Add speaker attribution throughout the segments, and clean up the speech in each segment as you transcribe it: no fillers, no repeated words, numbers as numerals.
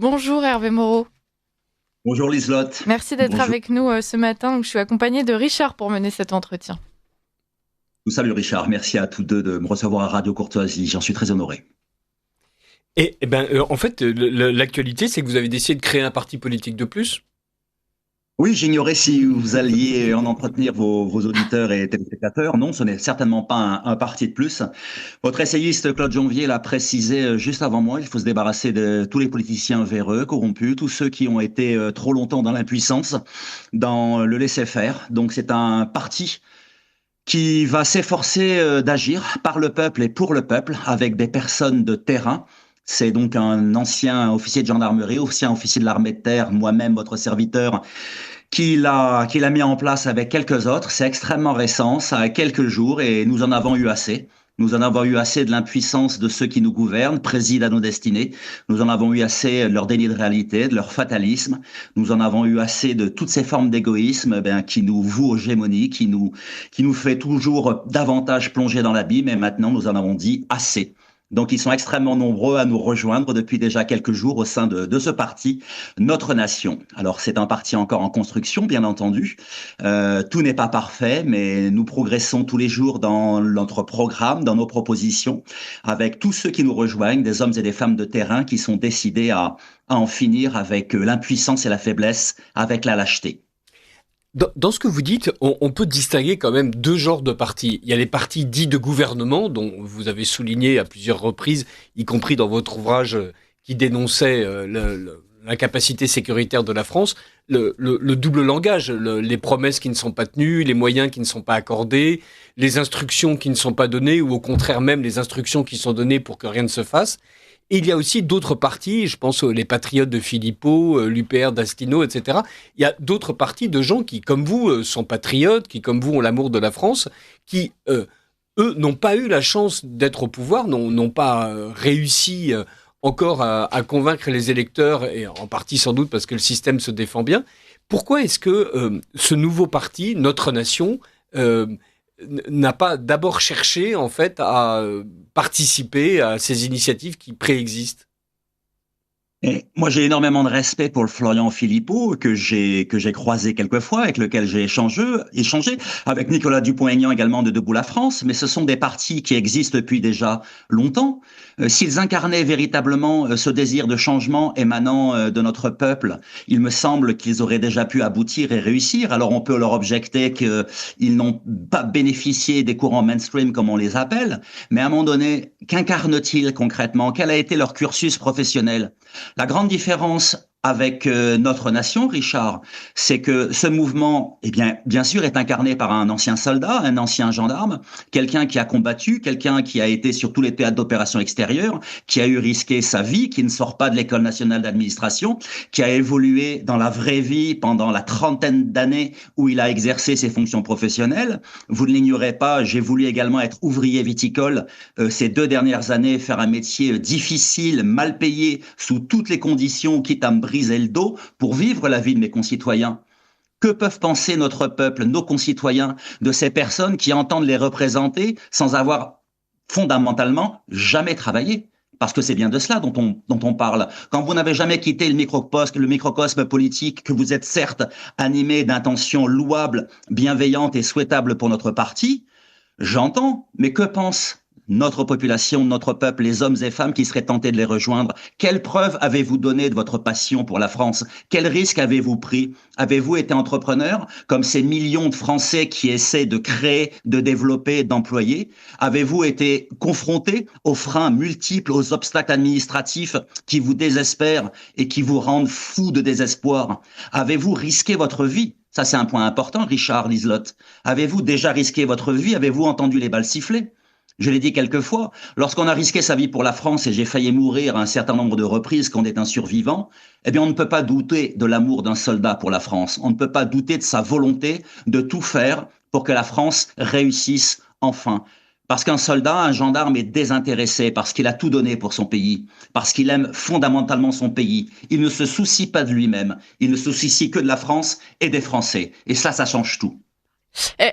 Speaker 1: Bonjour Hervé Moreau.
Speaker 2: Bonjour Liselotte.
Speaker 1: Merci d'être
Speaker 2: Bonjour.
Speaker 1: avec nous ce matin. Donc, je suis accompagnée de Richard pour mener cet entretien.
Speaker 2: Salut Richard, merci à tous deux de me recevoir à Radio Courtoisie, j'en suis très honoré.
Speaker 3: En fait, l'actualité, c'est que vous avez décidé de créer un parti politique de plus.
Speaker 2: Oui, j'ignorais si vous alliez en entretenir vos auditeurs et téléspectateurs. Non, ce n'est certainement pas un parti de plus. Votre essayiste Claude Jonvier l'a précisé juste avant moi, il faut se débarrasser de tous les politiciens véreux, corrompus, tous ceux qui ont été trop longtemps dans l'impuissance, dans le laisser-faire. Donc c'est un parti qui va s'efforcer d'agir par le peuple et pour le peuple, avec des personnes de terrain. C'est donc un ancien officier de gendarmerie, ancien officier de l'armée de terre, moi-même, votre serviteur, qui l'a mis en place avec quelques autres. C'est extrêmement récent, ça a quelques jours et nous en avons eu assez. Nous en avons eu assez de l'impuissance de ceux qui nous gouvernent, président à nos destinées. Nous en avons eu assez de leur déni de réalité, de leur fatalisme. Nous en avons eu assez de toutes ces formes d'égoïsme qui nous vouent aux gémonies, qui nous fait toujours davantage plonger dans l'abîme. Et maintenant, nous en avons dit assez. Donc, ils sont extrêmement nombreux à nous rejoindre depuis déjà quelques jours au sein de ce parti, Notre Nation. Alors, c'est un parti encore en construction, bien entendu. Tout n'est pas parfait, mais nous progressons tous les jours dans notre programme, dans nos propositions, avec tous ceux qui nous rejoignent, des hommes et des femmes de terrain qui sont décidés à en finir avec l'impuissance et la faiblesse, avec la lâcheté.
Speaker 3: Dans ce que vous dites, on peut distinguer quand même deux genres de partis. Il y a les partis dits de gouvernement, dont vous avez souligné à plusieurs reprises, y compris dans votre ouvrage qui dénonçait l'incapacité sécuritaire de la France, le double langage, les promesses qui ne sont pas tenues, les moyens qui ne sont pas accordés, les instructions qui ne sont pas données, ou au contraire même les instructions qui sont données pour que rien ne se fasse. Et il y a aussi d'autres partis, je pense aux les Patriotes de Philippot, l'UPR d'Astino, etc. Il y a d'autres partis de gens qui, comme vous, sont patriotes, qui, comme vous, ont l'amour de la France, qui, eux, n'ont pas eu la chance d'être au pouvoir, n'ont pas réussi encore à convaincre les électeurs, et en partie sans doute parce que le système se défend bien. Pourquoi est-ce que ce nouveau parti, Notre Nation, euh, n'a pas d'abord cherché en fait à participer à ces initiatives qui préexistent?
Speaker 2: Et moi, j'ai énormément de respect pour le Florian Philippot que j'ai croisé quelques fois, avec lequel j'ai échangé avec Nicolas Dupont-Aignan également de Debout la France. Mais ce sont des partis qui existent depuis déjà longtemps. S'ils incarnaient véritablement ce désir de changement émanant de notre peuple, il me semble qu'ils auraient déjà pu aboutir et réussir. Alors on peut leur objecter qu'ils n'ont pas bénéficié des courants mainstream comme on les appelle, mais à un moment donné, qu'incarnent-ils concrètement? Quel a été leur cursus professionnel? La grande différence avec Notre Nation, Richard, c'est que ce mouvement, eh bien sûr, est incarné par un ancien soldat, un ancien gendarme, quelqu'un qui a combattu, quelqu'un qui a été sur tous les théâtres d'opérations extérieures, qui a eu risqué sa vie, qui ne sort pas de l'École nationale d'administration, qui a évolué dans la vraie vie pendant la trentaine d'années où il a exercé ses fonctions professionnelles. Vous ne l'ignorez pas, j'ai voulu également être ouvrier viticole ces 2 dernières années, faire un métier difficile, mal payé, sous toutes les conditions, quitte à me briser le dos pour vivre la vie de mes concitoyens. Que peuvent penser notre peuple, nos concitoyens, de ces personnes qui entendent les représenter sans avoir fondamentalement jamais travaillé? Parce que c'est bien de cela dont on parle. Quand vous n'avez jamais quitté le microcosme politique, que vous êtes certes animé d'intentions louables, bienveillantes et souhaitables pour notre parti, j'entends, mais que pense notre population, notre peuple, les hommes et femmes qui seraient tentés de les rejoindre? Quelles preuves avez-vous donné de votre passion pour la France? Quels risques avez-vous pris? Avez-vous été entrepreneur, comme ces millions de Français qui essaient de créer, de développer, d'employer? Avez-vous été confronté aux freins multiples, aux obstacles administratifs qui vous désespèrent et qui vous rendent fou de désespoir? Avez-vous risqué votre vie? Ça, c'est un point important, Richard, Liselotte. Avez-vous déjà risqué votre vie? Avez-vous entendu les balles siffler? Je l'ai dit quelques fois, lorsqu'on a risqué sa vie pour la France, et j'ai failli mourir un certain nombre de reprises quand on est un survivant, eh bien on ne peut pas douter de l'amour d'un soldat pour la France. On ne peut pas douter de sa volonté de tout faire pour que la France réussisse enfin. Parce qu'un soldat, un gendarme est désintéressé, parce qu'il a tout donné pour son pays, parce qu'il aime fondamentalement son pays. Il ne se soucie pas de lui-même, il ne se soucie que de la France et des Français. Et ça change tout.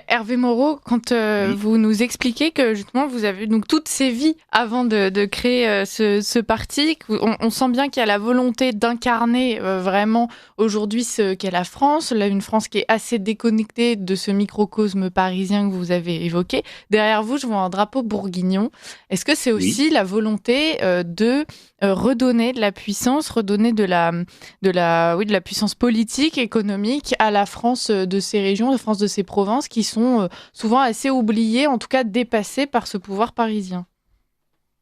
Speaker 1: Hervé Moreau, quand
Speaker 2: Oui.
Speaker 1: vous nous expliquez que justement vous avez donc toutes ces vies avant de créer ce parti, on sent bien qu'il y a la volonté d'incarner vraiment aujourd'hui ce qu'est la France, là, une France qui est assez déconnectée de ce microcosme parisien que vous avez évoqué. Derrière vous, je vois un drapeau bourguignon. Est-ce que c'est
Speaker 2: Oui.
Speaker 1: aussi la volonté de redonner de la puissance, redonner de la puissance politique, économique à la France de ces régions, la France de ces provinces qui sont souvent assez oubliées, en tout cas dépassées par ce pouvoir parisien?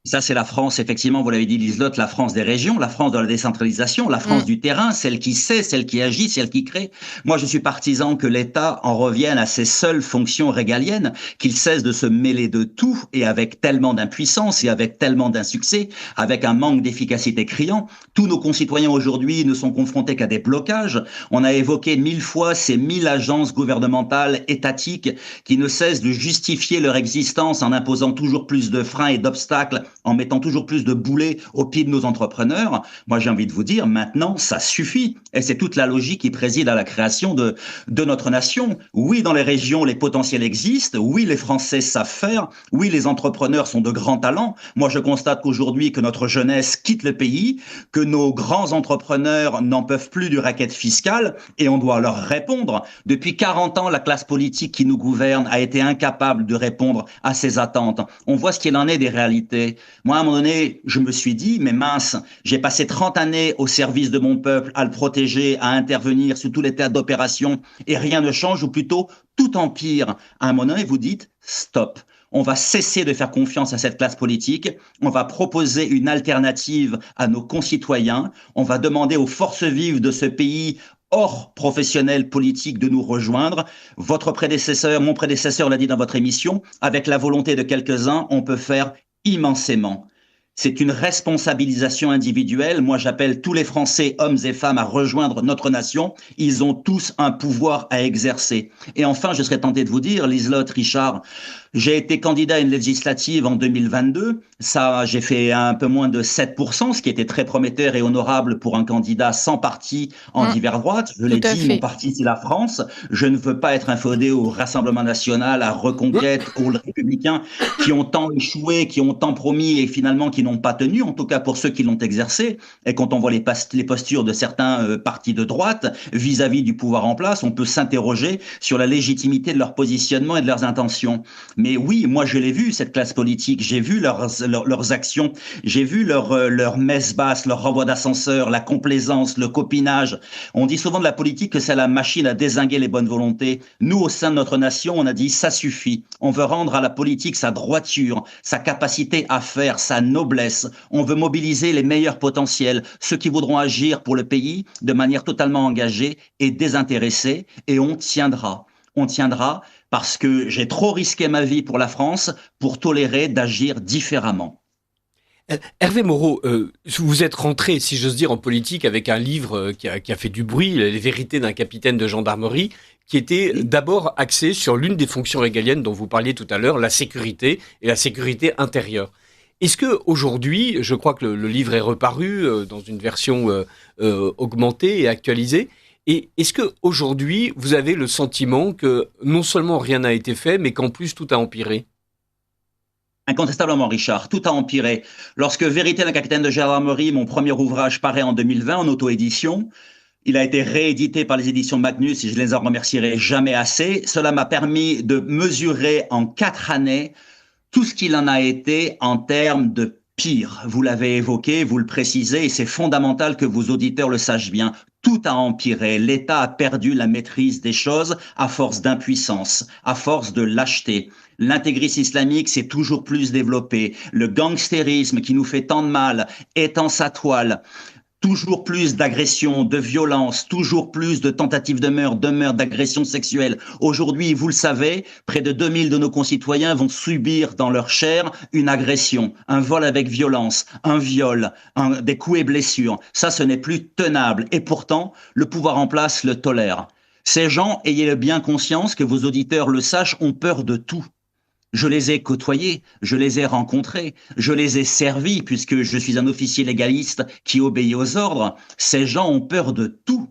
Speaker 2: Ça, c'est la France, effectivement, vous l'avez dit, Liselotte, la France des régions, la France de la décentralisation, la France
Speaker 1: Mm.
Speaker 2: du terrain, celle qui sait, celle qui agit, celle qui crée. Moi, je suis partisan que l'État en revienne à ses seules fonctions régaliennes, qu'il cesse de se mêler de tout et avec tellement d'impuissance et avec tellement d'insuccès, avec un manque d'efficacité criant. Tous nos concitoyens aujourd'hui ne sont confrontés qu'à des blocages. On a évoqué 1000 fois ces 1000 agences gouvernementales étatiques qui ne cessent de justifier leur existence en imposant toujours plus de freins et d'obstacles, en mettant toujours plus de boulets au pied de nos entrepreneurs. Moi, j'ai envie de vous dire, maintenant, ça suffit. Et c'est toute la logique qui préside à la création de notre nation. Oui, dans les régions, les potentiels existent. Oui, les Français savent faire. Oui, les entrepreneurs sont de grands talents. Moi, je constate qu'aujourd'hui, que notre jeunesse quitte le pays, que nos grands entrepreneurs n'en peuvent plus du racket fiscal, et on doit leur répondre. Depuis 40 ans, la classe politique qui nous gouverne a été incapable de répondre à ces attentes. On voit ce qu'il en est des réalités. Moi, à un moment donné, je me suis dit, mais mince, j'ai passé 30 années au service de mon peuple, à le protéger, à intervenir sur tous les théâtres d'opération, et rien ne change, ou plutôt, tout empire. À un moment donné, vous dites, stop. On va cesser de faire confiance à cette classe politique. On va proposer une alternative à nos concitoyens. On va demander aux forces vives de ce pays hors professionnels politiques de nous rejoindre. Votre prédécesseur, mon prédécesseur l'a dit dans votre émission, avec la volonté de quelques-uns, on peut faire immensément. C'est une responsabilisation individuelle. Moi, j'appelle tous les Français, hommes et femmes, à rejoindre notre nation. Ils ont tous un pouvoir à exercer. Et enfin, je serais tenté de vous dire, Liselotte, Richard, j'ai été candidat à une législative en 2022. Ça, j'ai fait un peu moins de 7%, ce qui était très prometteur et honorable pour un candidat sans parti en
Speaker 1: Mm.
Speaker 2: divers droite. Je
Speaker 1: Tout
Speaker 2: l'ai
Speaker 1: à
Speaker 2: dit, mon
Speaker 1: fait.
Speaker 2: parti, c'est la France. Je ne veux pas être inféodé au Rassemblement national, à Reconquête, aux Républicains qui ont tant échoué, qui ont tant promis et finalement qui n'ont pas tenu, en tout cas pour ceux qui l'ont exercé. Et quand on voit les postures de certains partis de droite vis-à-vis du pouvoir en place, on peut s'interroger sur la légitimité de leur positionnement et de leurs intentions. Mais oui, moi je l'ai vu, cette classe politique, j'ai vu leurs actions, j'ai vu leur messe basse, leur renvoi d'ascenseur, la complaisance, le copinage. On dit souvent de la politique que c'est la machine à dézinguer les bonnes volontés. Nous, au sein de notre nation, on a dit ça suffit. On veut rendre à la politique sa droiture, sa capacité à faire, sa noblesse. On veut mobiliser les meilleurs potentiels, ceux qui voudront agir pour le pays de manière totalement engagée et désintéressée, et on tiendra. On tiendra parce que j'ai trop risqué ma vie pour la France pour tolérer d'agir différemment.
Speaker 3: Hervé Moreau, vous êtes rentré, si j'ose dire, en politique avec un livre qui a fait du bruit, Les vérités d'un capitaine de gendarmerie, qui était d'abord axé sur l'une des fonctions régaliennes dont vous parliez tout à l'heure, la sécurité et la sécurité intérieure. Est-ce que aujourd'hui, je crois que le livre est reparu dans une version augmentée et actualisée, et est-ce que aujourd'hui vous avez le sentiment que non seulement rien n'a été fait, mais qu'en plus tout a empiré?
Speaker 2: Incontestablement, Richard, tout a empiré. Lorsque Vérité d'un capitaine de gendarmerie, mon premier ouvrage, paraît en 2020 en auto-édition, il a été réédité par les éditions Magnus et je les en remercierai jamais assez. Cela m'a permis de mesurer en 4 années tout ce qu'il en a été en termes de pire. Vous l'avez évoqué, vous le précisez, et c'est fondamental que vos auditeurs le sachent bien. Tout a empiré. L'État a perdu la maîtrise des choses à force d'impuissance, à force de lâcheté. L'intégrisme islamique s'est toujours plus développé. Le gangstérisme qui nous fait tant de mal étend sa toile. Toujours plus d'agressions, de violences, toujours plus de tentatives de meurtre, d'agressions sexuelles. Aujourd'hui, vous le savez, près de 2000 de nos concitoyens vont subir dans leur chair une agression, un vol avec violence, un viol, des coups et blessures. Ça, ce n'est plus tenable. Et pourtant, le pouvoir en place le tolère. Ces gens, ayez bien conscience que vos auditeurs le sachent, ont peur de tout. Je les ai côtoyés, je les ai rencontrés, je les ai servis puisque je suis un officier légaliste qui obéit aux ordres. Ces gens ont peur de tout.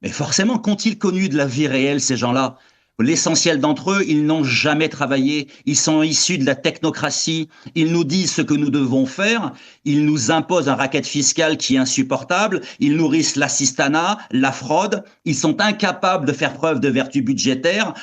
Speaker 2: Mais forcément, qu'ont-ils connu de la vie réelle, ces gens-là? L'essentiel d'entre eux, ils n'ont jamais travaillé, ils sont issus de la technocratie, ils nous disent ce que nous devons faire, ils nous imposent un racket fiscal qui est insupportable, ils nourrissent l'assistanat, la fraude, ils sont incapables de faire preuve de vertu budgétaire.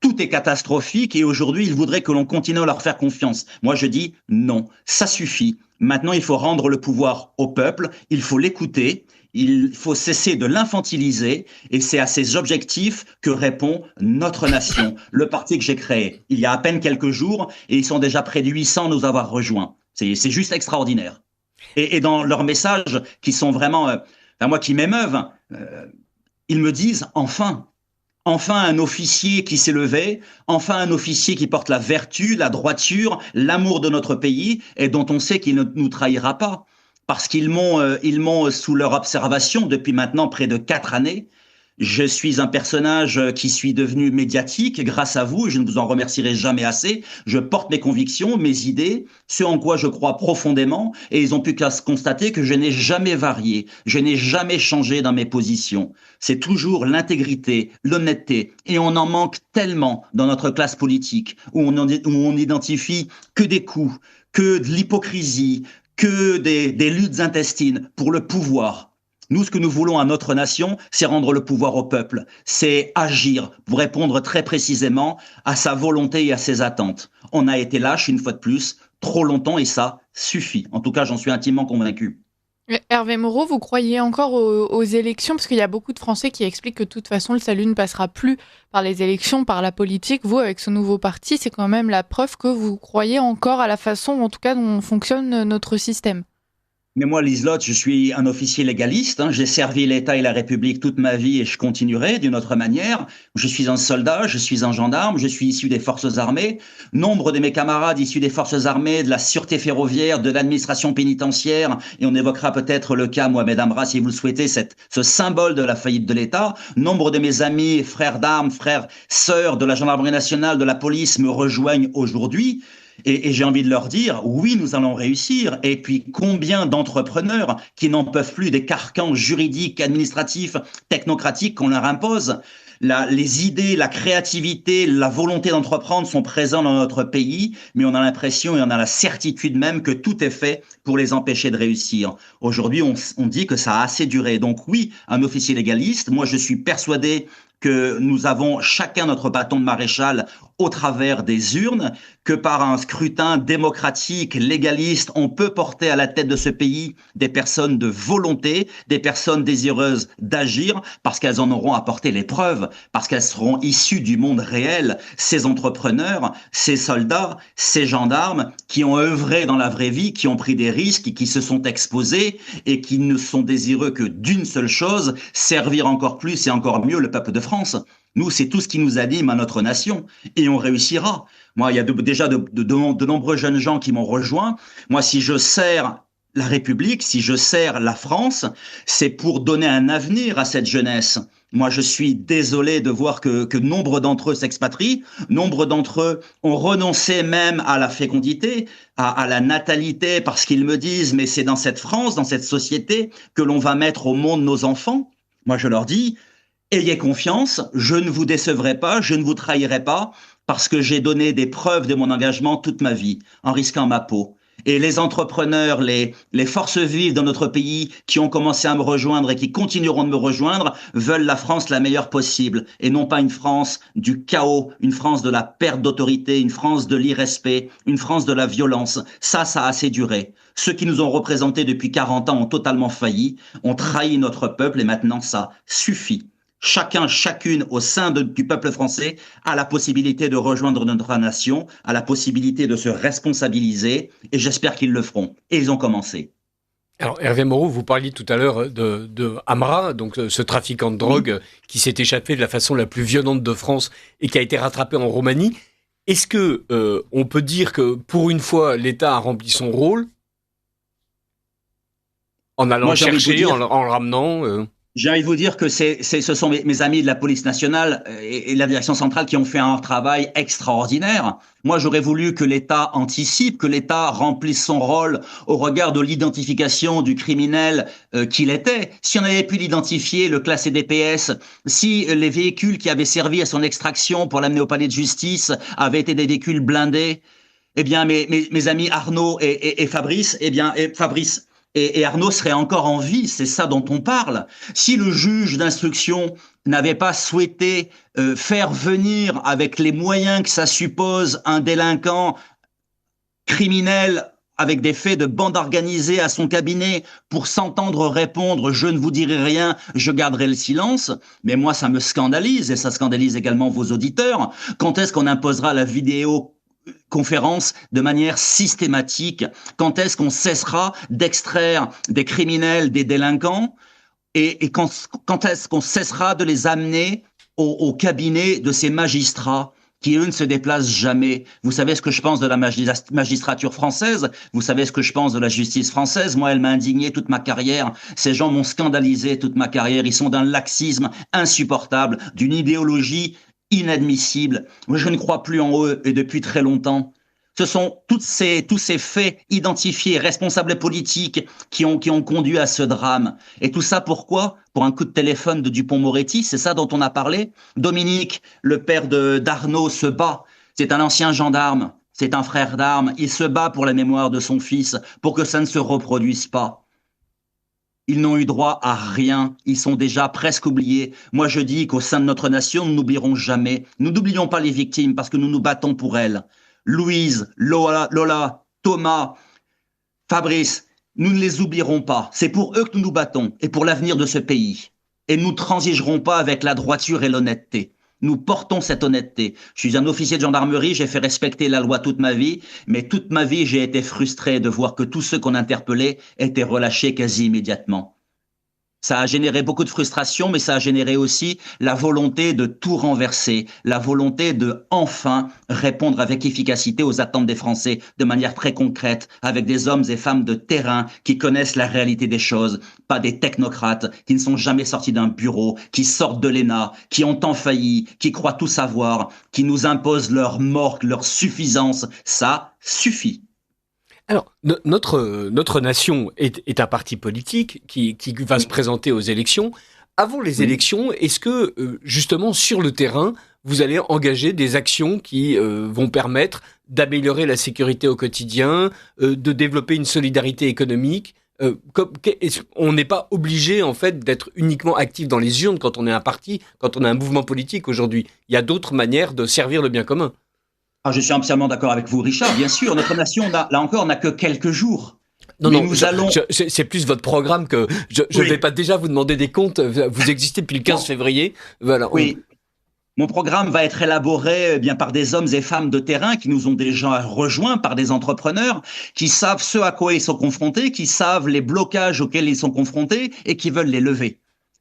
Speaker 2: Tout est catastrophique et aujourd'hui, ils voudraient que l'on continue à leur faire confiance. Moi, je dis non, ça suffit. Maintenant, il faut rendre le pouvoir au peuple, il faut l'écouter, il faut cesser de l'infantiliser et c'est à ces objectifs que répond notre nation. Le parti que j'ai créé il y a à peine quelques jours et ils sont déjà près de 800 à nous avoir rejoints. C'est juste extraordinaire. Et dans leurs messages qui sont vraiment, moi qui m'émeuvent, ils me disent enfin. Enfin un officier qui s'est levé, enfin un officier qui porte la vertu, la droiture, l'amour de notre pays et dont on sait qu'il ne nous trahira pas. Parce qu'ils m'ont sous leur observation depuis maintenant près de 4 années. Je suis un personnage qui suis devenu médiatique grâce à vous, et je ne vous en remercierai jamais assez. Je porte mes convictions, mes idées, ce en quoi je crois profondément, et ils ont pu constater que je n'ai jamais varié, je n'ai jamais changé dans mes positions. C'est toujours l'intégrité, l'honnêteté, et on en manque tellement dans notre classe politique, où on identifie que des coups, que de l'hypocrisie, que des luttes intestines pour le pouvoir. Nous, ce que nous voulons à notre nation, c'est rendre le pouvoir au peuple, c'est agir pour répondre très précisément à sa volonté et à ses attentes. On a été lâche, une fois de plus, trop longtemps et ça suffit. En tout cas, j'en suis intimement convaincu.
Speaker 1: Hervé Moreau, vous croyez encore aux élections? Parce qu'il y a beaucoup de Français qui expliquent que de toute façon, le salut ne passera plus par les élections, par la politique. Vous, avec ce nouveau parti, c'est quand même la preuve que vous croyez encore à la façon, en tout cas, dont fonctionne notre système.
Speaker 2: Mais moi, Liselotte, je suis un officier légaliste. J'ai servi l'État et la République toute ma vie et je continuerai d'une autre manière. Je suis un soldat, je suis un gendarme, je suis issu des forces armées. Nombre de mes camarades issus des forces armées, de la sûreté ferroviaire, de l'administration pénitentiaire, et on évoquera peut-être le cas Mohamed Amra, si vous le souhaitez, ce symbole de la faillite de l'État. Nombre de mes amis, frères d'armes, frères, sœurs de la gendarmerie nationale, de la police me rejoignent aujourd'hui. Et j'ai envie de leur dire, oui, nous allons réussir. Et puis, combien d'entrepreneurs qui n'en peuvent plus des carcans juridiques, administratifs, technocratiques qu'on leur impose? Les idées, la créativité, la volonté d'entreprendre sont présents dans notre pays, mais on a l'impression et on a la certitude même que tout est fait pour les empêcher de réussir. Aujourd'hui, on dit que ça a assez duré. Donc oui, un officier légaliste, moi je suis persuadé que nous avons chacun notre bâton de maréchal au travers des urnes, que par un scrutin démocratique, légaliste, on peut porter à la tête de ce pays des personnes de volonté, des personnes désireuses d'agir, parce qu'elles en auront apporté les preuves, parce qu'elles seront issues du monde réel, ces entrepreneurs, ces soldats, ces gendarmes qui ont œuvré dans la vraie vie, qui ont pris des risques, qui se sont exposés et qui ne sont désireux que d'une seule chose, servir encore plus et encore mieux le peuple de France. Nous, c'est tout ce qui nous anime à notre nation et on réussira. Moi, il y a déjà de nombreux jeunes gens qui m'ont rejoint. Moi, si je sers la République, si je sers la France, c'est pour donner un avenir à cette jeunesse. Moi, je suis désolé de voir que nombre d'entre eux s'expatrient. Nombre d'entre eux ont renoncé même à la fécondité, à la natalité, parce qu'ils me disent, mais c'est dans cette France, dans cette société, que l'on va mettre au monde nos enfants. Moi, je leur dis, ayez confiance, je ne vous décevrai pas, je ne vous trahirai pas, parce que j'ai donné des preuves de mon engagement toute ma vie, en risquant ma peau. Et les entrepreneurs, les forces vives dans notre pays qui ont commencé à me rejoindre et qui continueront de me rejoindre veulent la France la meilleure possible et non pas une France du chaos, une France de la perte d'autorité, une France de l'irrespect, une France de la violence. Ça a assez duré. Ceux qui nous ont représentés depuis 40 ans ont totalement failli, ont trahi notre peuple et maintenant ça suffit. Chacun, chacune au sein du peuple français a la possibilité de rejoindre notre nation, a la possibilité de se responsabiliser et j'espère qu'ils le feront. Et ils ont commencé.
Speaker 3: Alors Hervé Moreau, vous parliez tout à l'heure de Amra, donc ce trafiquant de drogue qui s'est échappé de la façon la plus violente de France et qui a été rattrapé en Roumanie. Est-ce que on peut dire que pour une fois l'État a rempli son rôle en allant le chercher, en le ramenant
Speaker 2: J'ai envie de vous dire que ce sont mes amis de la police nationale et de la direction centrale qui ont fait un travail extraordinaire. Moi, j'aurais voulu que l'État anticipe, que l'État remplisse son rôle au regard de l'identification du criminel qu'il était. Si on avait pu l'identifier, le classer DPS, si les véhicules qui avaient servi à son extraction pour l'amener au palais de justice avaient été des véhicules blindés, eh bien, mes amis Arnaud et Fabrice, eh bien, Fabrice et Arnaud seraient encore en vie, c'est ça dont on parle. Si le juge d'instruction n'avait pas souhaité faire venir avec les moyens que ça suppose un délinquant criminel avec des faits de bande organisée à son cabinet pour s'entendre répondre « je ne vous dirai rien, je garderai le silence », mais moi ça me scandalise et ça scandalise également vos auditeurs. Quand est-ce qu'on imposera la vidéo conférence de manière systématique? Quand est-ce qu'on cessera d'extraire des criminels, des délinquants et quand est-ce qu'on cessera de les amener au cabinet de ces magistrats qui, eux, ne se déplacent jamais? Vous savez ce que je pense de la magistrature française, vous savez ce que je pense de la justice française. Moi, elle m'a indigné toute ma carrière. Ces gens m'ont scandalisé toute ma carrière. Ils sont d'un laxisme insupportable, d'une idéologie inadmissible. Moi, je ne crois plus en eux et depuis très longtemps. Ce sont tous ces faits identifiés, responsables politiques, qui ont conduit à ce drame. Et tout ça pourquoi? Pour un coup de téléphone de Dupond-Moretti, c'est ça dont on a parlé? Dominique, le père d'Arnaud, se bat. C'est un ancien gendarme, c'est un frère d'armes. Il se bat pour la mémoire de son fils, pour que ça ne se reproduise pas. Ils n'ont eu droit à rien. Ils sont déjà presque oubliés. Moi, je dis qu'au sein de notre nation, nous n'oublierons jamais. Nous n'oublions pas les victimes parce que nous nous battons pour elles. Louise, Lola, Thomas, Fabrice, nous ne les oublierons pas. C'est pour eux que nous nous battons et pour l'avenir de ce pays. Et nous ne transigerons pas avec la droiture et l'honnêteté. Nous portons cette honnêteté. Je suis un officier de gendarmerie, j'ai fait respecter la loi toute ma vie, mais toute ma vie, j'ai été frustré de voir que tous ceux qu'on interpellait étaient relâchés quasi immédiatement. Ça a généré beaucoup de frustration, mais ça a généré aussi la volonté de tout renverser, la volonté de enfin répondre avec efficacité aux attentes des Français de manière très concrète, avec des hommes et femmes de terrain qui connaissent la réalité des choses, pas des technocrates qui ne sont jamais sortis d'un bureau, qui sortent de l'ENA, qui ont tant failli, qui croient tout savoir, qui nous imposent leur morgue, leur suffisance. Ça suffit.
Speaker 3: Alors, notre nation est un parti politique qui va se présenter aux élections. Avant les élections, est-ce que, justement, sur le terrain, vous allez engager des actions qui vont permettre d'améliorer la sécurité au quotidien, de développer une solidarité économique? On n'est pas obligé, en fait, d'être uniquement actif dans les urnes quand on est un parti, quand on est un mouvement politique aujourd'hui. Il y a d'autres manières de servir le bien commun.
Speaker 2: Ah, je suis entièrement d'accord avec vous, Richard. Bien sûr, notre nation, là encore, n'a que quelques jours.
Speaker 3: Non, mais c'est plus votre programme que je ne vais pas déjà vous demander des comptes. Vous existez depuis le 15 février. Voilà.
Speaker 2: Oui. Mon programme va être élaboré bien par des hommes et femmes de terrain qui nous ont déjà rejoints, par des entrepreneurs qui savent ce à quoi ils sont confrontés, qui savent les blocages auxquels ils sont confrontés et qui veulent les lever.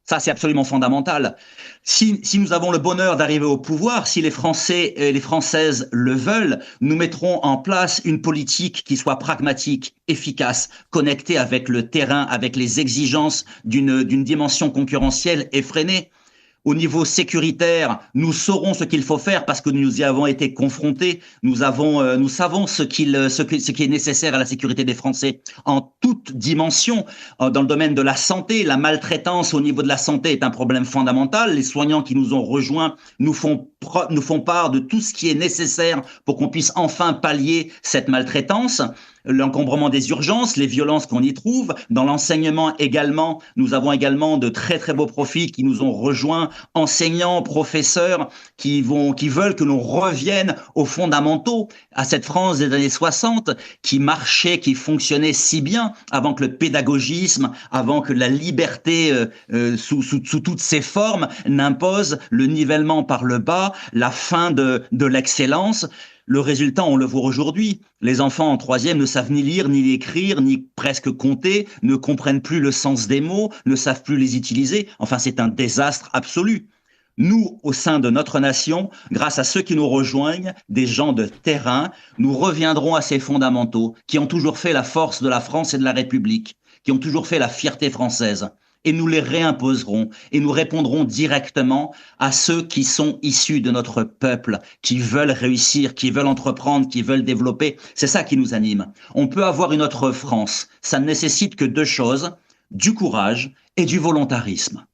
Speaker 2: Ça, c'est absolument fondamental. Si nous avons le bonheur d'arriver au pouvoir, si les Français et les Françaises le veulent, nous mettrons en place une politique qui soit pragmatique, efficace, connectée avec le terrain, avec les exigences d'une dimension concurrentielle effrénée. Au niveau sécuritaire, nous saurons ce qu'il faut faire parce que nous y avons été confrontés. Nous savons ce qui est nécessaire à la sécurité des Français en toute dimension. Dans le domaine de la santé, la maltraitance au niveau de la santé est un problème fondamental. Les soignants qui nous ont rejoints nous font part de tout ce qui est nécessaire pour qu'on puisse enfin pallier cette maltraitance. L'encombrement des urgences, les violences qu'on y trouve. Dans l'enseignement également, nous avons également de très très beaux profils qui nous ont rejoints, enseignants, professeurs, qui veulent que l'on revienne aux fondamentaux, à cette France des années 60 qui marchait, qui fonctionnait si bien avant que le pédagogisme, avant que la liberté sous toutes ses formes n'impose le nivellement par le bas, la fin de l'excellence. Le résultat, on le voit aujourd'hui. Les enfants en troisième ne savent ni lire, ni écrire, ni presque compter, ne comprennent plus le sens des mots, ne savent plus les utiliser. Enfin, c'est un désastre absolu. Nous, au sein de notre nation, grâce à ceux qui nous rejoignent, des gens de terrain, nous reviendrons à ces fondamentaux qui ont toujours fait la force de la France et de la République, qui ont toujours fait la fierté française. et nous les réimposerons et nous répondrons directement à ceux qui sont issus de notre peuple, qui veulent réussir, qui veulent entreprendre, qui veulent développer. C'est ça qui nous anime. On peut avoir une autre France. Ça ne nécessite que deux choses, du courage et du volontarisme.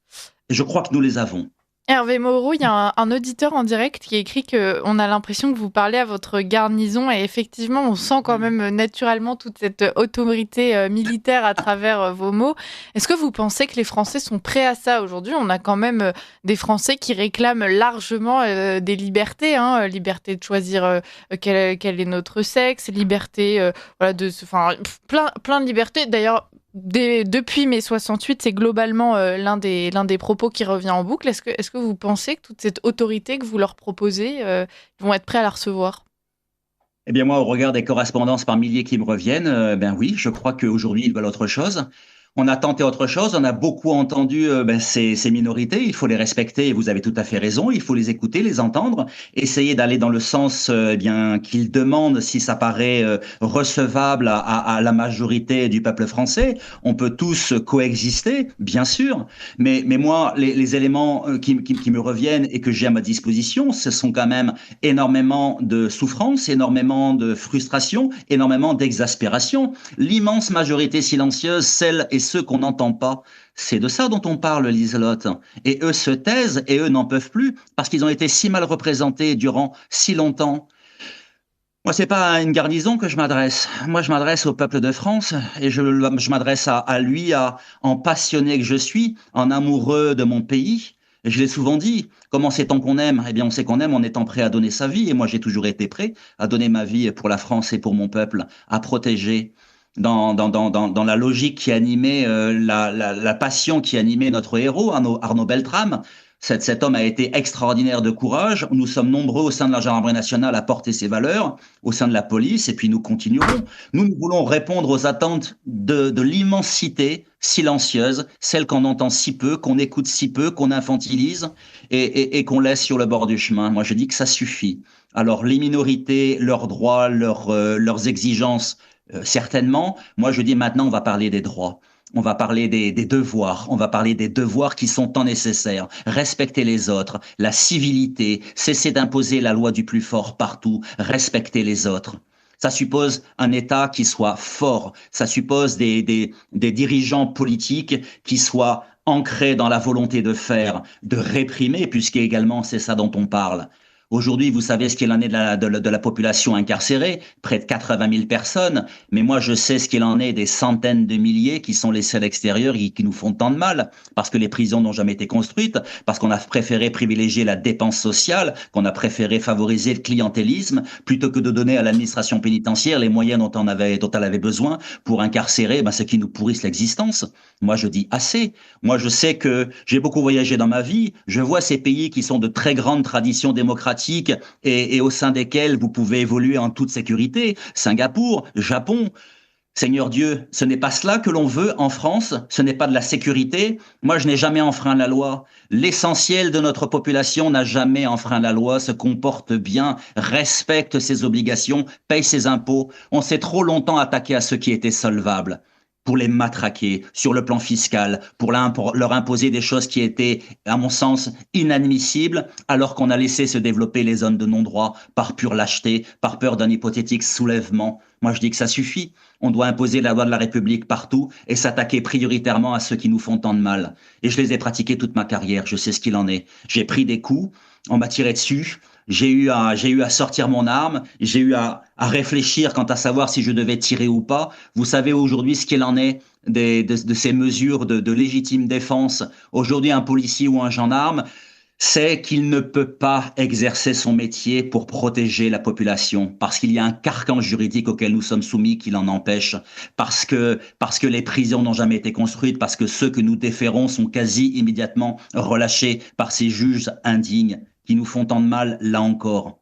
Speaker 2: Et je crois que nous les avons.
Speaker 1: Hervé Moreau, il y a un auditeur en direct qui écrit qu'on a l'impression que vous parlez à votre garnison et effectivement, on sent quand même naturellement toute cette autorité militaire à travers vos mots. Est-ce que vous pensez que les Français sont prêts à ça aujourd'hui? On a quand même des Français qui réclament largement des libertés, hein, liberté de choisir quel est notre sexe, liberté voilà, plein de libertés. D'ailleurs, depuis mai 68, c'est globalement l'un des propos qui revient en boucle. Est-ce que vous pensez que toute cette autorité que vous leur proposez, ils vont être prêts à la recevoir?
Speaker 2: Eh bien, moi, au regard des correspondances par milliers qui me reviennent, ben oui, je crois qu'aujourd'hui, ils veulent autre chose. On a tenté autre chose, on a beaucoup entendu ces minorités, il faut les respecter, et vous avez tout à fait raison, il faut les écouter, les entendre, essayer d'aller dans le sens bien qu'ils demandent si ça paraît recevable à la majorité du peuple français. On peut tous coexister, bien sûr, mais moi, les éléments qui me reviennent et que j'ai à ma disposition, ce sont quand même énormément de souffrance, énormément de frustration, énormément d'exaspération. L'immense majorité silencieuse, celle et ceux qu'on n'entend pas. C'est de ça dont on parle, Liselotte. Et eux se taisent et eux n'en peuvent plus parce qu'ils ont été si mal représentés durant si longtemps. Moi, c'est pas à une garnison que je m'adresse. Moi, je m'adresse au peuple de France et je m'adresse à lui, en passionné que je suis, en amoureux de mon pays. Et je l'ai souvent dit, comment sait-on qu'on aime? Eh bien, on sait qu'on aime en étant prêt à donner sa vie. Et moi, j'ai toujours été prêt à donner ma vie pour la France et pour mon peuple, à protéger dans la logique qui animait la passion qui animait notre héros, Arnaud Beltrame. Cet homme a été extraordinaire de courage. Nous sommes nombreux au sein de la gendarmerie nationale à porter ces valeurs, au sein de la police, et puis nous continuerons. Nous voulons répondre aux attentes de l'immensité silencieuse, celle qu'on entend si peu, qu'on écoute si peu, qu'on infantilise et qu'on laisse sur le bord du chemin. Moi, je dis que ça suffit. Alors, les minorités, leurs droits, leurs exigences, certainement. Moi, je dis maintenant, on va parler des droits. On va parler des devoirs. On va parler des devoirs qui sont tant nécessaires. Respecter les autres, la civilité, cesser d'imposer la loi du plus fort partout, respecter les autres. Ça suppose un État qui soit fort. Ça suppose des dirigeants politiques qui soient ancrés dans la volonté de faire, de réprimer, puisqu'également c'est ça dont on parle. Aujourd'hui, vous savez ce qu'il en est de la population incarcérée, près de 80 000 personnes, mais moi je sais ce qu'il en est des centaines de milliers qui sont laissés à l'extérieur et qui nous font tant de mal, parce que les prisons n'ont jamais été construites, parce qu'on a préféré privilégier la dépense sociale, qu'on a préféré favoriser le clientélisme, plutôt que de donner à l'administration pénitentiaire les moyens dont elle avait besoin pour incarcérer ceux qui nous pourrissent l'existence. Moi je dis assez. Moi je sais que j'ai beaucoup voyagé dans ma vie, je vois ces pays qui sont de très grandes traditions démocratiques et au sein desquels vous pouvez évoluer en toute sécurité. Singapour, Japon. Seigneur Dieu, ce n'est pas cela que l'on veut en France, ce n'est pas de la sécurité. Moi, je n'ai jamais enfreint la loi. L'essentiel de notre population n'a jamais enfreint la loi, se comporte bien, respecte ses obligations, paye ses impôts. On s'est trop longtemps attaqué à ceux qui étaient solvables, pour les matraquer sur le plan fiscal, pour leur imposer des choses qui étaient, à mon sens, inadmissibles, alors qu'on a laissé se développer les zones de non-droit par pure lâcheté, par peur d'un hypothétique soulèvement. Moi, je dis que ça suffit. On doit imposer la loi de la République partout et s'attaquer prioritairement à ceux qui nous font tant de mal. Et je les ai pratiqués toute ma carrière, je sais ce qu'il en est. J'ai pris des coups, on m'a tiré dessus, j'ai eu à sortir mon arme, j'ai eu à réfléchir quant à savoir si je devais tirer ou pas. Vous savez aujourd'hui ce qu'il en est de ces mesures de légitime défense. Aujourd'hui, un policier ou un gendarme sait qu'il ne peut pas exercer son métier pour protéger la population, parce qu'il y a un carcan juridique auquel nous sommes soumis qui l'en empêche, parce que les prisons n'ont jamais été construites, parce que ceux que nous déférons sont quasi immédiatement relâchés par ces juges indignes qui nous font tant de mal là encore.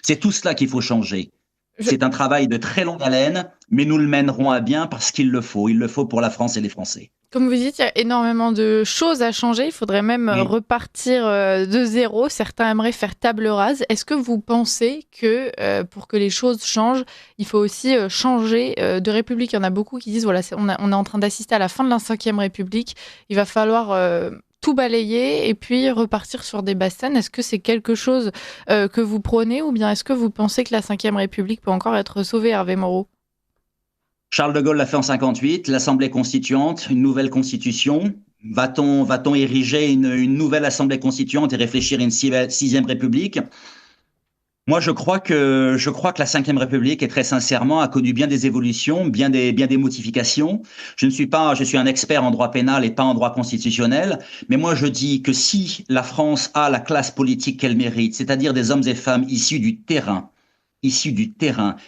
Speaker 2: C'est tout cela qu'il faut changer. C'est un travail de très longue haleine, mais nous le mènerons à bien parce qu'il le faut. Il le faut pour la France et les Français.
Speaker 1: Comme vous dites, il y a énormément de choses à changer. Il faudrait même repartir de zéro. Certains aimeraient faire table rase. Est-ce que vous pensez que pour que les choses changent, il faut aussi changer de République? Il y en a beaucoup qui disent, voilà, on est en train d'assister à la fin de la Ve République. Il va falloir tout balayer et puis repartir sur des bases saines. Est-ce que c'est quelque chose que vous prônez, ou bien est-ce que vous pensez que la Ve République peut encore être sauvée, Hervé Moreau?
Speaker 2: Charles de Gaulle l'a fait en 58, l'Assemblée constituante, une nouvelle constitution. Va-t-on ériger une nouvelle Assemblée constituante et réfléchir à une sixième République? Moi, je crois que la Ve République, est très sincèrement, a connu bien des évolutions, bien des modifications. Je suis un expert en droit pénal et pas en droit constitutionnel, mais moi, je dis que si la France a la classe politique qu'elle mérite, c'est-à-dire des hommes et femmes issus du terrain.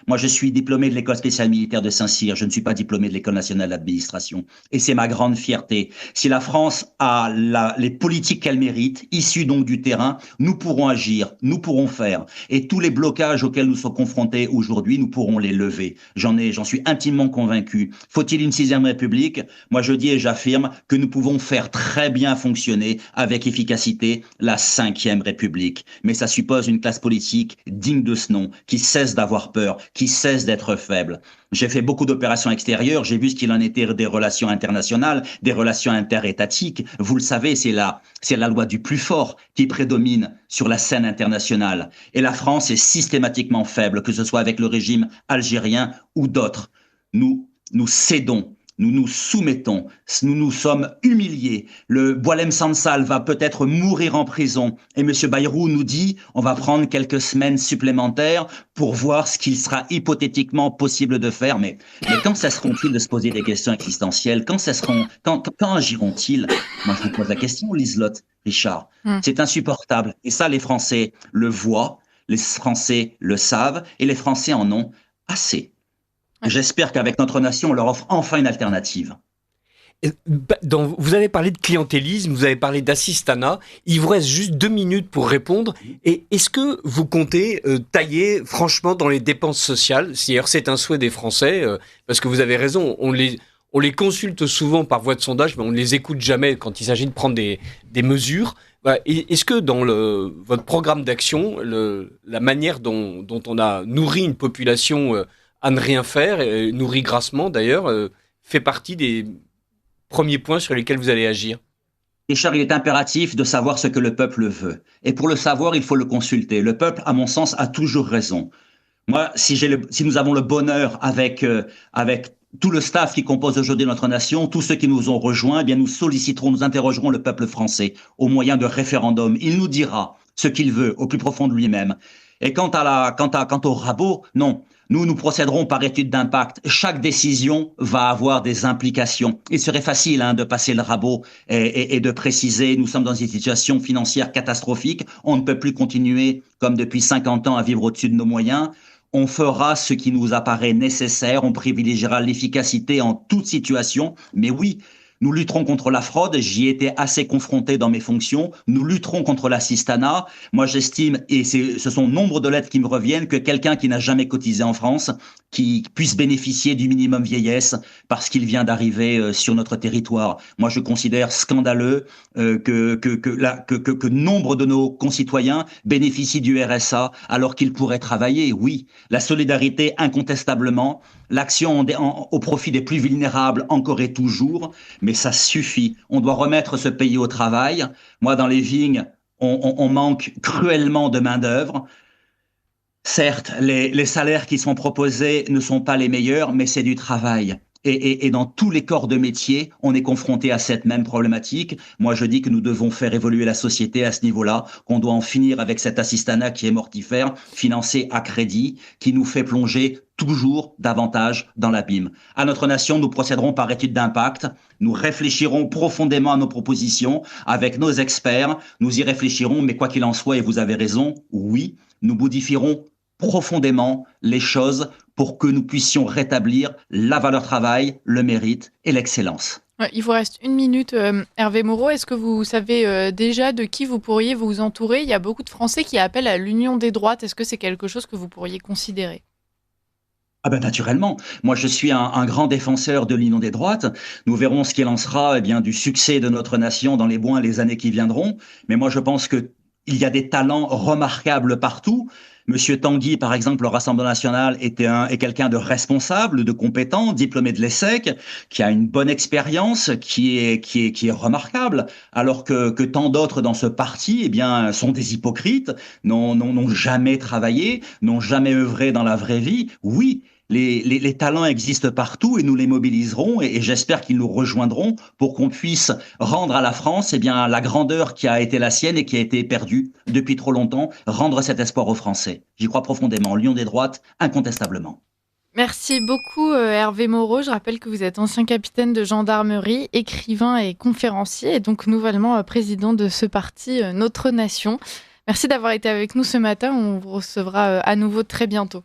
Speaker 2: Moi, je suis diplômé de l'école spéciale militaire de Saint-Cyr. Je ne suis pas diplômé de l'école nationale d'administration. Et c'est ma grande fierté. Si la France a les politiques qu'elle mérite, issues donc du terrain, nous pourrons agir, nous pourrons faire. Et tous les blocages auxquels nous sommes confrontés aujourd'hui, nous pourrons les lever. J'en suis intimement convaincu. Faut-il une sixième République? Moi, je dis et j'affirme que nous pouvons faire très bien fonctionner avec efficacité la Ve République. Mais ça suppose une classe politique digne de ce nom, qui cesse d'avoir peur, qui cesse d'être faible. J'ai fait beaucoup d'opérations extérieures, j'ai vu ce qu'il en était des relations internationales, des relations interétatiques. Vous le savez, c'est la loi du plus fort qui prédomine sur la scène internationale. Et la France est systématiquement faible, que ce soit avec le régime algérien ou d'autres. Nous cédons. Nous nous soumettons, nous nous sommes humiliés. Le Boualem Sansal va peut-être mourir en prison. Et M. Bayrou nous dit, on va prendre quelques semaines supplémentaires pour voir ce qu'il sera hypothétiquement possible de faire. Mais quand cesseront-ils de se poser des questions existentielles? Quand agiront-ils? Moi, je vous pose la question, Liselotte, Richard. C'est insupportable. Et ça, les Français le voient, les Français le savent, et les Français en ont assez. J'espère qu'avec notre nation, on leur offre enfin une alternative.
Speaker 3: Vous avez parlé de clientélisme, vous avez parlé d'assistanat. Il vous reste juste 2 minutes pour répondre. Et est-ce que vous comptez tailler franchement dans les dépenses sociales? D'ailleurs, c'est un souhait des Français, parce que vous avez raison, on les consulte souvent par voie de sondage, mais on ne les écoute jamais quand il s'agit de prendre des mesures. Est-ce que dans votre programme d'action, la manière dont on a nourri une population à ne rien faire, nourri grassement d'ailleurs, fait partie des premiers points sur lesquels vous allez agir?
Speaker 2: Richard, il est impératif de savoir ce que le peuple veut. Et pour le savoir, il faut le consulter. Le peuple, à mon sens, a toujours raison. Moi, si nous avons le bonheur avec tout le staff qui compose aujourd'hui notre nation, tous ceux qui nous ont rejoints, eh bien nous solliciterons, nous interrogerons le peuple français au moyen de référendum. Il nous dira ce qu'il veut au plus profond de lui-même. Et quant au rabot, non. Nous procéderons par étude d'impact. Chaque décision va avoir des implications. Il serait facile de passer le rabot et de préciser, nous sommes dans une situation financière catastrophique, on ne peut plus continuer comme depuis 50 ans à vivre au-dessus de nos moyens. On fera ce qui nous apparaît nécessaire, on privilégiera l'efficacité en toute situation, mais oui, nous lutterons contre la fraude, j'y étais assez confronté dans mes fonctions, nous lutterons contre l'assistanat. Moi j'estime, et ce sont nombre de lettres qui me reviennent, que quelqu'un qui n'a jamais cotisé en France, qui puisse bénéficier du minimum vieillesse parce qu'il vient d'arriver sur notre territoire. Moi je considère scandaleux que nombre de nos concitoyens bénéficient du RSA alors qu'ils pourraient travailler. Oui, la solidarité incontestablement, l'action au profit des plus vulnérables encore et toujours, mais ça suffit. On doit remettre ce pays au travail. Moi, dans les vignes, on manque cruellement de main-d'œuvre. Certes, les salaires qui sont proposés ne sont pas les meilleurs, mais c'est du travail. Et dans tous les corps de métier, on est confronté à cette même problématique. Moi, je dis que nous devons faire évoluer la société à ce niveau-là, qu'on doit en finir avec cet assistanat qui est mortifère, financé à crédit, qui nous fait plonger toujours davantage dans l'abîme. À notre nation, nous procéderons par étude d'impact. Nous réfléchirons profondément à nos propositions avec nos experts. Nous y réfléchirons, mais quoi qu'il en soit, et vous avez raison, oui, nous modifierons profondément les choses pour que nous puissions rétablir la valeur travail, le mérite et l'excellence.
Speaker 1: Il vous reste 1 minute, Hervé Moreau. Est-ce que vous savez déjà de qui vous pourriez vous entourer? Il y a beaucoup de Français qui appellent à l'union des droites. Est-ce que c'est quelque chose que vous pourriez considérer?
Speaker 2: Ah ben naturellement. Moi, je suis un grand défenseur de l'union des droites. Nous verrons ce qu'il en sera, eh bien, du succès de notre nation dans les mois et les années qui viendront. Mais moi, je pense que il y a des talents remarquables partout. Monsieur Tanguy, par exemple, au Rassemblement national, est quelqu'un de responsable, de compétent, diplômé de l'ESSEC, qui a une bonne expérience, qui est remarquable, alors que tant d'autres dans ce parti, eh bien, sont des hypocrites, n'ont jamais travaillé, n'ont jamais œuvré dans la vraie vie. Oui, les talents existent partout et nous les mobiliserons et j'espère qu'ils nous rejoindront pour qu'on puisse rendre à la France eh bien, la grandeur qui a été la sienne et qui a été perdue depuis trop longtemps, rendre cet espoir aux Français. J'y crois profondément. Lion des droites, incontestablement.
Speaker 1: Merci beaucoup Hervé Moreau. Je rappelle que vous êtes ancien capitaine de gendarmerie, écrivain et conférencier et donc nouvellement président de ce parti Notre Nation. Merci d'avoir été avec nous ce matin. On vous recevra à nouveau très bientôt.